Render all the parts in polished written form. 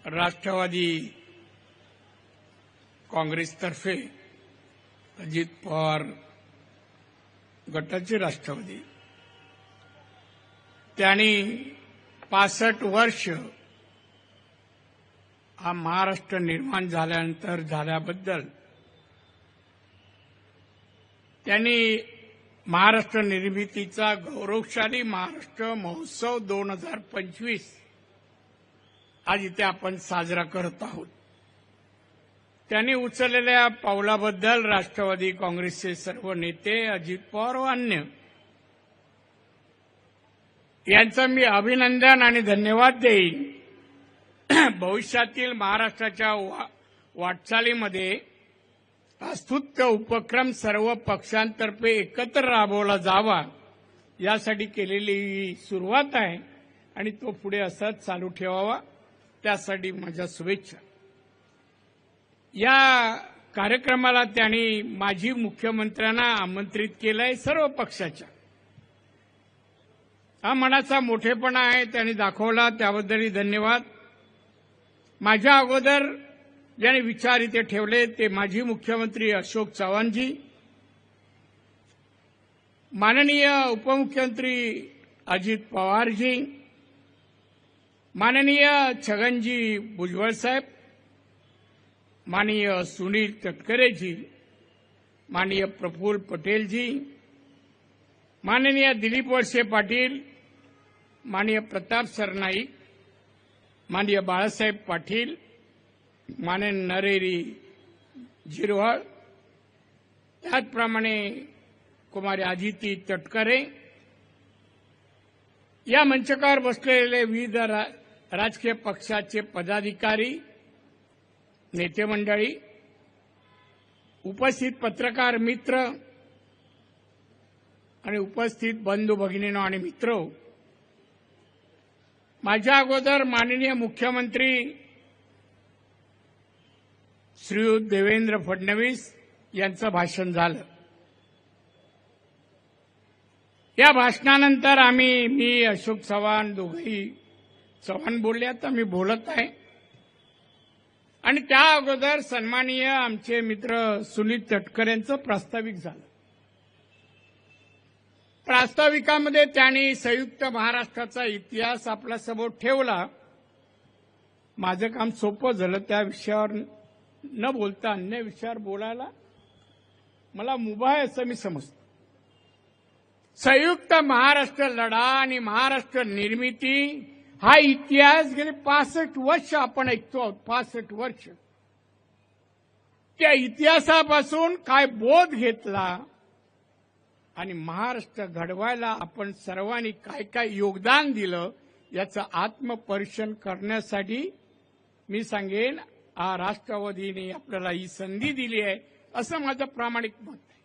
राष्ट्रवादी काँग्रेसतर्फे अजित पवार गटाचे राष्ट्रवादी त्यांनी 65 वर्ष हा महाराष्ट्र निर्माण झाल्यानंतर झाल्याबद्दल त्यांनी महाराष्ट्र निर्मितीचा गौरवशाली महाराष्ट्र महोत्सव 2025 आज इथे आपण साजरा करत आहोत। त्यांनी उचललेल्या पावलाबद्दल राष्ट्रवादी काँग्रेसचे सर्व नेते अजित पवार व अन्य यांचं मी अभिनंदन आणि धन्यवाद देईन। भविष्यातील महाराष्ट्राच्या वाटचालीमध्ये स्तुत्य उपक्रम सर्व पक्षांतर्फे एकत्र राबवला जावा यासाठी केलेली ही सुरुवात आहे आणि तो पुढे असाच चालू ठेवावा त्यासाठी माझ्या शुभेच्छा। या कार्यक्रमाला त्यांनी माजी मुख्यमंत्र्यांना आमंत्रित केलंय सर्व पक्षाच्या। हा मनाचा मोठेपणा आहे त्यांनी दाखवला त्याबद्दलही धन्यवाद। माझ्या अगोदर ज्यांनी विचार इथे ठेवले ते माजी मुख्यमंत्री अशोक चव्हाणजी, माननीय उपमुख्यमंत्री अजित पवारजी, माननीय छगनजी भुजबळ साहेब, माननीय सुनील तटकरेजी, माननीय प्रफुल्ल पटेलजी, माननीय दिलीप वळसे पाटील, माननीय प्रताप सरनाईक, माननीय बाळासाहेब पाटील, माननीय नरेरी जिरवाळ, त्याचप्रमाणे कुमारी आदिती तटकरे, या मंचकावर बसलेले विविध राजकीय पक्षाचे पदाधिकारी, नेते मंडळी, उपस्थित पत्रकार मित्र आणि उपस्थित बंधू भगिनींनो आणि मित्र, माझ्या अगोदर माननीय मुख्यमंत्री श्रीयुत देवेंद्र फडणवीस यांचं भाषण झालं। या भाषणानंतर मी अशोक चव्हाण दोघेही चव्हाण बोलले, आता मी बोलत आहे आणि त्या अगोदर सन्माननीय आमचे मित्र सुनील तटकरे यांचं प्रास्ताविक झालं। प्रास्ताविकामध्ये त्यांनी संयुक्त महाराष्ट्राचा इतिहास आपल्यासमोर ठेवला। माझं काम सोपं झालं, त्या विषयावर न बोलता अन्य विषयावर बोलायला मला मुभा आहे असं मी समजतो। संयुक्त महाराष्ट्र लढा आणि महाराष्ट्र निर्मिती हा इतिहास गेले 65 वर्ष आपण ऐकतो आहोत। 65 वर्ष त्या इतिहासापासून काय बोध घेतला आणि महाराष्ट्र घडवायला आपण सर्वांनी काय काय योगदान दिलं याचं आत्मपरीक्षण करण्यासाठी मी सांगेन राष्ट्रवादीने आपल्याला ही संधी दिली आहे असं माझं प्रामाणिक मत आहे।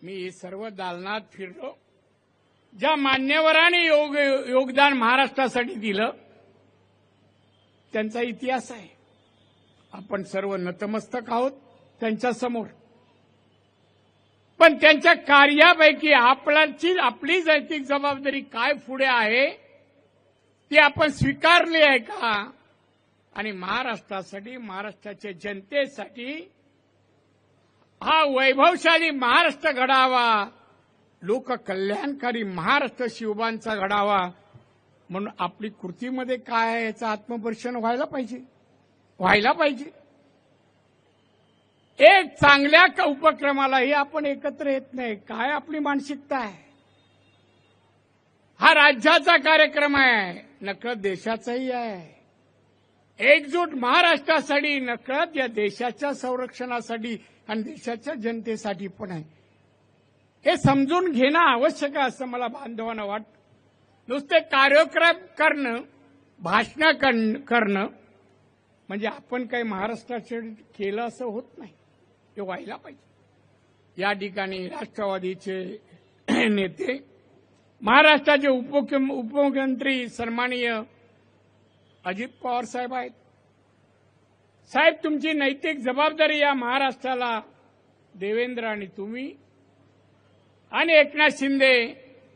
मी सर्व दालनात फिरलो, ज्या मान्यवरांनी योगदान महाराष्ट्रासाठी दिलं त्यांचा इतिहास आहे। आपण सर्व नतमस्तक आहोत त्यांच्यासमोर, पण त्यांच्या कार्यापैकी आपली नैतिक जबाबदारी काय पुढे आहे ती आपण स्वीकारली आहे का? आणि महाराष्ट्रासाठी, महाराष्ट्राच्या जनतेसाठी हा वैभवशाली महाराष्ट्र घडावा, लोककल्याणकारी महाराष्ट्र शिवबांचा घडावा म्हणून आपली कृतीमध्ये काय आहे याचं आत्मपरीक्षण व्हायला पाहिजे। एक चांगल्या उपक्रमालाही आपण एकत्र येत नाही, काय आपली मानसिकता आहे? हा राज्याचा कार्यक्रम आहे, नकळत देशाचाही आहे। एकजूट महाराष्ट्रासाठी, नकळत या देशाच्या संरक्षणासाठी आणि देशाच्या जनतेसाठी पण आहे। हे समजून घेणं आवश्यक आहे असं मला बांधवांना वाटतं। नुसते कार्यक्रम करणं, भाषणं करणं म्हणजे आपण काही महाराष्ट्रासाठी केलं असं होत नाही, हे व्हायला पाहिजे। या ठिकाणी राष्ट्रवादीचे नेते, महाराष्ट्राचे उपमुख्यमंत्री सन्माननीय अजित पवार साहेब आहेत। साहेब, तुमची नैतिक जबाबदारी या महाराष्ट्राला देवेंद्र आणि तुम्ही आणि एकनाथ शिंदे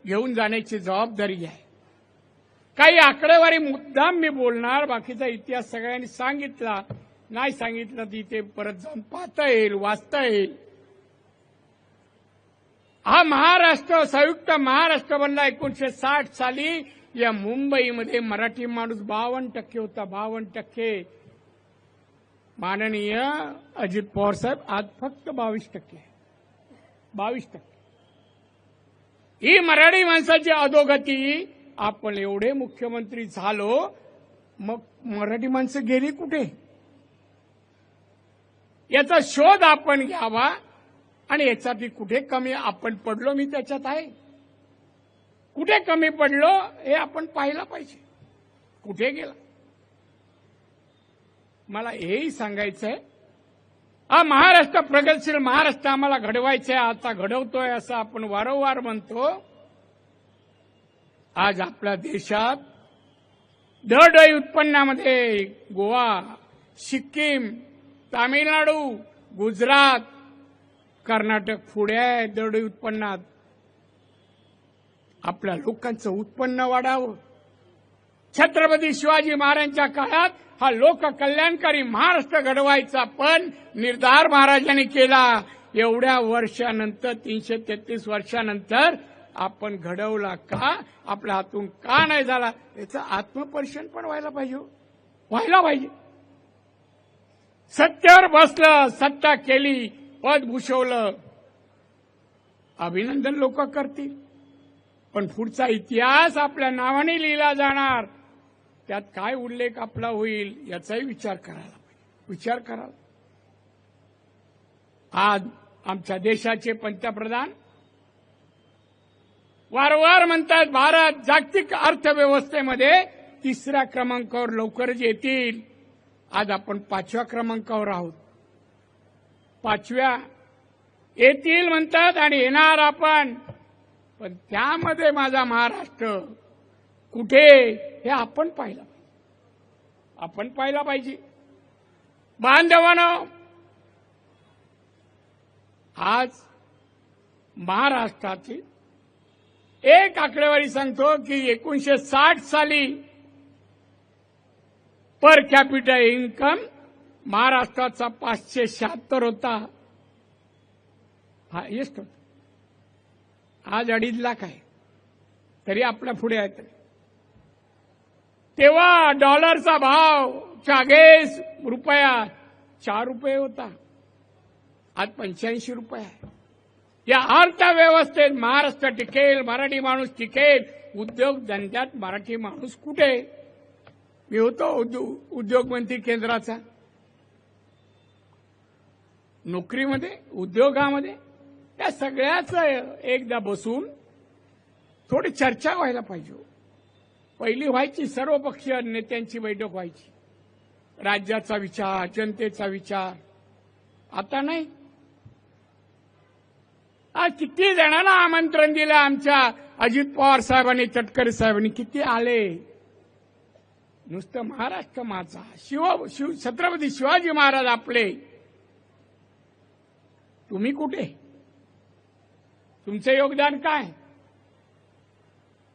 घेऊन जाण्याची जबाबदारी आहे। काही आकडेवारी मुद्दाम मी बोलणार, बाकीचा इतिहास सगळ्यांनी सांगितला, नाही सांगितलं ती ते परत जाऊन पाहता येईल, वाचता येईल. हा महाराष्ट्र संयुक्त महाराष्ट्र बनला 1960 साली. या मुंबईमध्ये मराठी माणूस 52% होता, 52%. माननीय अजित पवार साहेब आज फक्त 22%. 22%. ही मराठी माणसाची अधोगती. आपण एवढे मुख्यमंत्री झालो, मग मराठी माणसं गेली कुठे याचा शोध आपण घ्यावा. आणि याच्यासाठी कुठे कमी आपण पडलो, मी त्याच्यात आहे, कुठे कमी पडलो हे आपण पाहिलं पाहिजे. कुठे गेला मला हेही सांगायचंय. हा महाराष्ट्र प्रगतशील महाराष्ट्र आम्हाला घडवायचा आहे, आता घडवतोय असं आपण वारंवार म्हणतो. आज आपल्या देशात दरडोई उत्पन्नामध्ये गोवा, सिक्कीम, तामिळनाडू, गुजरात, कर्नाटक पुढे आहे. दरडोई उत्पन्नात आपल्या लोकांचं उत्पन्न वाढावं. छत्रपती शिवाजी महाराजांच्या काळात हा लोककल्याणकारी महाराष्ट्र घडवायचा पण निर्धार महाराजांनी केला. एवढ्या वर्षानंतर 333 वर्षानंतर आपण घडवला का, आपल्या हातून का नाही झाला याचं आत्मपरीक्षण पण व्हायला पाहिजे. सत्तेवर बसलं, सत्ता केली, पद भूषवलं, अभिनंदन लोक करतील, पण पुढचा इतिहास आपल्या नावाने लिहिला जाणार. त्यात काय उल्लेख आपला होईल याचाही विचार करायला. आज आमच्या देशाचे पंतप्रधान वारंवार म्हणतात भारत जागतिक अर्थव्यवस्थेमध्ये 3ऱ्या क्रमांकावर लवकरच येतील. आज आपण 5व्या क्रमांकावर आहोत. 5व्या येतील म्हणतात आणि येणार आपण, पण त्यामध्ये माझा महाराष्ट्र कुठे हे आपण पाहिला पाहिजे. बांधवांनो, आज महाराष्ट्राची एक आकडेवारी सांगतो की 1960 साली पर कॅपिटल इन्कम महाराष्ट्राचा 576 होता. हायेस्ट होता. आज 2.5 लाख आहे, तरी आपल्या पुढे आहे. तेव्हा डॉलरचा भाव चाळीस रुपया 4 रुपये होता, आज 85 रुपये आहे. या अर्थव्यवस्थेत महाराष्ट्र टिकेल, मराठी माणूस टिकेल. उद्योग धंद्यात मराठी माणूस कुठे? मी होतो उद्योग मंत्री केंद्राचा, नोकरीमध्ये, उद्योगामध्ये. त्या सगळ्याच एकदा बसून थोडी चर्चा व्हायला पाहिजे. पहिली व्हायची सर्वपक्षीय नेत्यांची बैठक व्हायची, राज्याचा विचार, जनतेचा विचार. आता नाही. आज किती जणांना आमंत्रण दिलं आमच्या अजित पवार साहेबांनी, तटकरे साहेबांनी, किती आले. नुसतं महाराष्ट्र माझा, छत्रपती शिवाजी महाराज आपले. तुम्ही कुठे? तुमचं योगदान काय?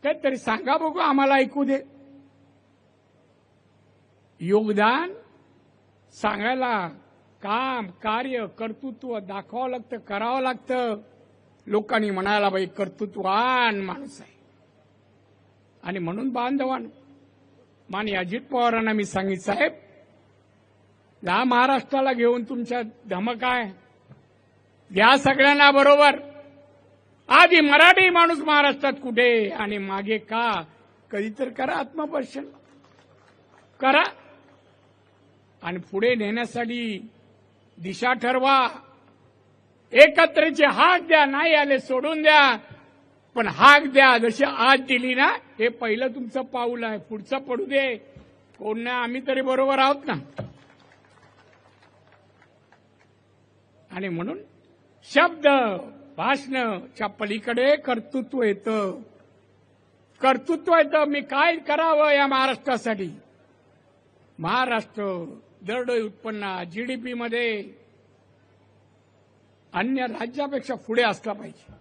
काहीतरी सांगा बघू, आम्हाला ऐकू दे. योगदान सांगायला काम, कार्य, कर्तृत्व दाखवावं लागतं, करावं लागतं. लोकांनी म्हणायला बाई कर्तृत्ववान माणूस आहे. आणि म्हणून बांधवांनो, माननीय अजित पवारांना मी सांगितलं, साहेब या महाराष्ट्राला घेऊन तुमच्या धमक आहे, घ्या सगळ्यांना बरोबर. आधी मराठी माणूस महाराष्ट्रात कुठे आणि मागे का, कधीतरी करा आत्मपरीक्षण करा आणि पुढे नेण्यासाठी दिशा ठरवा. एकत्रेची हाक द्या, नाही आले सोडून द्या, पण हाक द्या. जशी आज दिली ना, हे पहिलं तुमचं पाऊल आहे. पुढचं पडू दे, कोण नाही, आम्ही तरी बरोबर आहोत ना. आणि म्हणून शब्द भाषणाच्या पलीकडे कर्तृत्व येतं. मी काय करावं या महाराष्ट्रासाठी. महाराष्ट्र दरडोई उत्पन्न, जीडीपी मध्ये अन्य राज्यापेक्षा पुढे असला पाहिजे.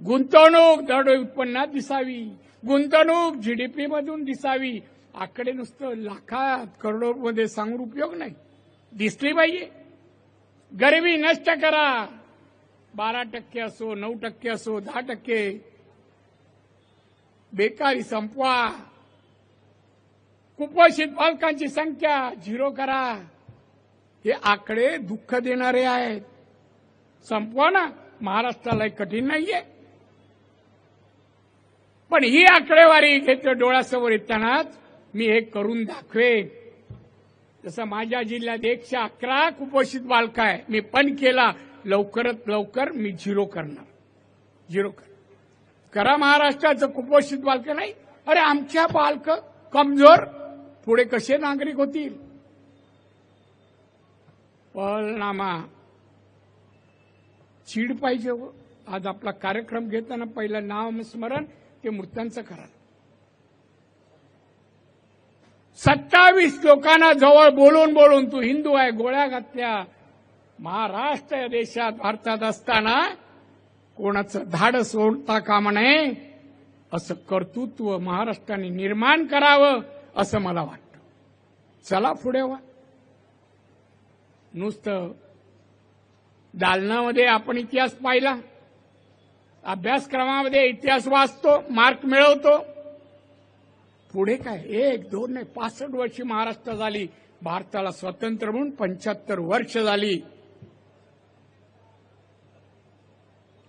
गुंतवणूक दर उत्पन्नात दिसावी, गुंतवणूक जीडीपी मधून दिसावी. आकडे नुसतं लाखात करोडोमध्ये सांगून उपयोग नाही, दिसली पाहिजे. गरिबी नष्ट करा, 12% असो, 9% असो, 10%. बेकारी संपवा, कुपोषित बालकांची संख्या 0 करा. हे आकडे दुःख देणारे आहेत. संपवा ना, महाराष्ट्राला कठीण नाहीये. पण ही आकडेवारी घेतलं डोळ्यासमोर येतानाच मी हे करून दाखवेन. जसं माझ्या जिल्ह्यात 111 कुपोषित बालकं आहे, मी पण केला. लवकरात लवकर मी 0 करणार. 0 करा महाराष्ट्राचं कुपोषित बालकं नाही. अरे आमच्या बालकं कमजोर पुढे कसे नागरिक होतील? पलनामा चीड पाहिजे हो. आज आपला कार्यक्रम घेताना पहिलं नामस्मरण ते मृतांचं करा. 27 लोकांना जवळ बोलून बोलून तू हिंदू आहे गोळ्या घातल्या. महाराष्ट्र या देशात भारतात असताना कोणाचं धाडस सोडता कामा नये, असं कर्तृत्व महाराष्ट्राने निर्माण करावं असं मला वाटतं. चला पुढे व्हा. नुसतं दालनामध्ये आपण इतिहास पाहिला, अभ्यासक्रमामध्ये इतिहास वाचतो, मार्क मिळवतो. पुढे काय 1, 2 नाही, 65 वर्षी महाराष्ट्र झाली. भारताला स्वतंत्र म्हणून 75 वर्ष झाली.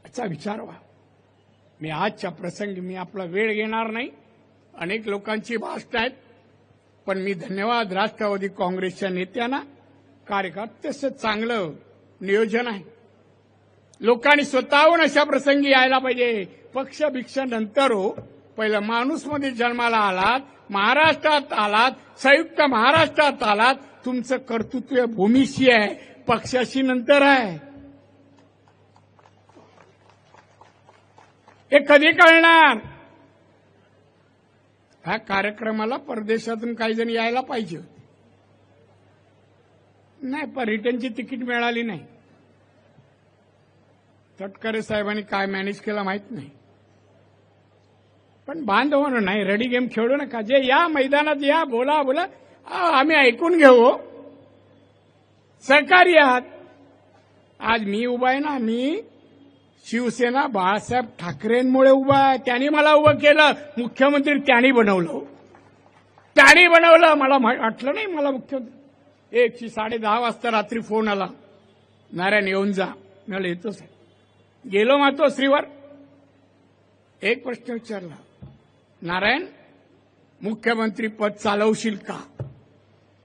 याचा विचार व्हा. मी आजच्या प्रसंगी मी आपला वेळ घेणार नाही. अनेक लोकांची भाषणं आहेत, पण मी धन्यवाद राष्ट्रवादी काँग्रेसच्या नेत्यांना. कार्यकर्त्याचं चांगलं नियोजन आहे. लोकांनी स्वतःहून अशा प्रसंगी यायला पाहिजे. पक्ष भिक्ष नंतर हो, पहिलं माणूसमध्ये जन्माला आलात, महाराष्ट्रात आलात, संयुक्त महाराष्ट्रात आलात. तुमचं कर्तृत्व भूमीशी आहे, पक्षाशी नंतर आहे. हे कधी कळणार? ह्या कार्यक्रमाला परदेशातून काही जण यायला पाहिजे नाही, पण रिटर्नची तिकीट मिळाली नाही. तटकरे साहेबांनी काय मॅनेज केलं माहित नाही. पण बांधवानं नाही, रेडी गेम खेळू नका. जे या मैदानात या, बोला बोला, आम्ही ऐकून घेऊ. सहकारी आहात. आज मी उभा आहे ना, मी शिवसेना बाळासाहेब ठाकरेंमुळे उभा आहे. त्यांनी मला उभं केलं. मुख्यमंत्री त्यांनी बनवलं. त्यांनी बनवलं. मला वाटलं नाही मला मुख्यमंत्री. 10:30 वाजता रात्री फोन आला, नारायण येऊन जा. मला येतोच आहे. गेलो मातोश्रीवर. एक प्रश्न विचारला, नारायण मुख्यमंत्री पद चालवशील का?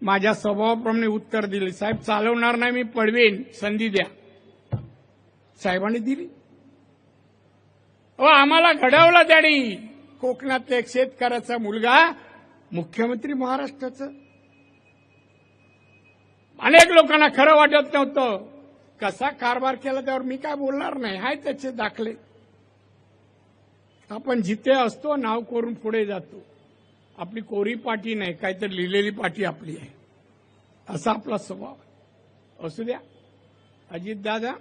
माझ्या स्वभावाप्रमाणे उत्तर दिले, साहेब चालवणार नाही, मी पडवेन, संधी द्या. साहेबांनी दिली. आम्हाला घडवलं त्यांनी. कोकणातला एक शेतकऱ्याचा मुलगा मुख्यमंत्री महाराष्ट्राचं. अनेक लोकांना खरं वाटत नव्हतं. कसा कारभार केला त्यावर मी काय बोलणार नाही, हाय त्याचे दाखले. आपण जिथे असतो नाव करून पुढे जातो. आपली कोरी पाटी नाही, काहीतरी लिहिलेली पाटी आपली आहे, असा आपला स्वभाव आहे. असू द्या. अजितदादा,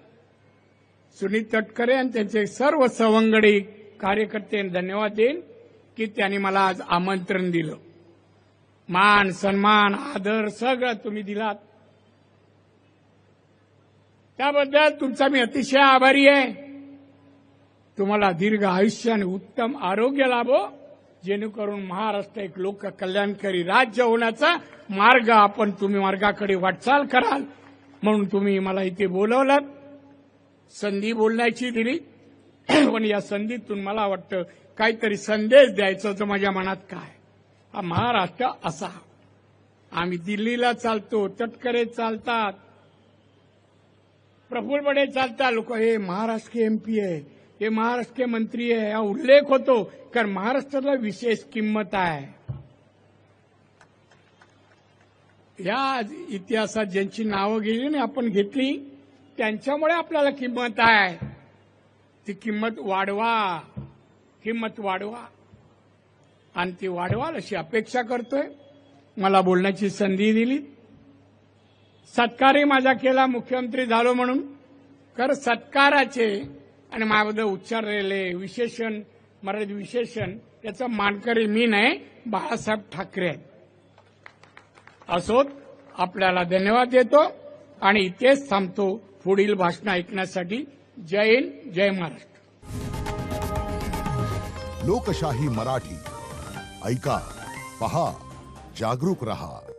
सुनील तटकरे आणि त्यांचे सर्व सवंगडी कार्यकर्त्यांना धन्यवाद देईन की त्यांनी मला आज आमंत्रण दिलं. मान सन्मान आदर सगळं तुम्ही दिलात, त्याबद्दल तुमचा मी अतिशय आभारी आहे. तुम्हाला दीर्घ आयुष्य आणि उत्तम आरोग्य लाभो, जेणेकरून महाराष्ट्र एक लोक कल्याणकारी राज्य होण्याचा मार्ग तुम्ही मार्गाकडे वाटचाल कराल. म्हणून तुम्ही मला इथे बोलवलात, संधी बोलण्याची दिली. पण या संधीतून मला वाटतं काहीतरी संदेश द्यायचा होता माझ्या मनात. काय हा महाराष्ट्र असा. आम्ही दिल्लीला चालतो, तटकरे चालतात, प्रफुल्ल बडे चालतात. लोक हे महाराष्ट्र के एमपी आहे, हे महाराष्ट्र के मंत्री आहे, हा उल्लेख होतो. कारण महाराष्ट्राला विशेष किंमत आहे. या इतिहासात ज्यांची नावं गेली ना आपण घेतली, त्यांच्यामुळे आपल्याला किंमत आहे. ती किंमत वाढवा, किंमत वाढवा, आणि ती वाढवाल अशी अपेक्षा करतोय. मला बोलण्याची संधी दिली. सत्कारही माझा केला मुख्यमंत्री झालो म्हणून. कर सत्काराचे आणि माझ्याबद्दल उच्चारलेले विशेषण मराठी विशेषण याचा मानकरी मी नाही, बाळासाहेब ठाकरे आहेत. असोत, आपल्याला धन्यवाद देतो आणि इथेच थांबतो पुढील भाषण ऐकण्यासाठी. जय हिंद, जय महाराष्ट्र. लोकशाही मराठी ऐका, पहा, जागरूक रहा.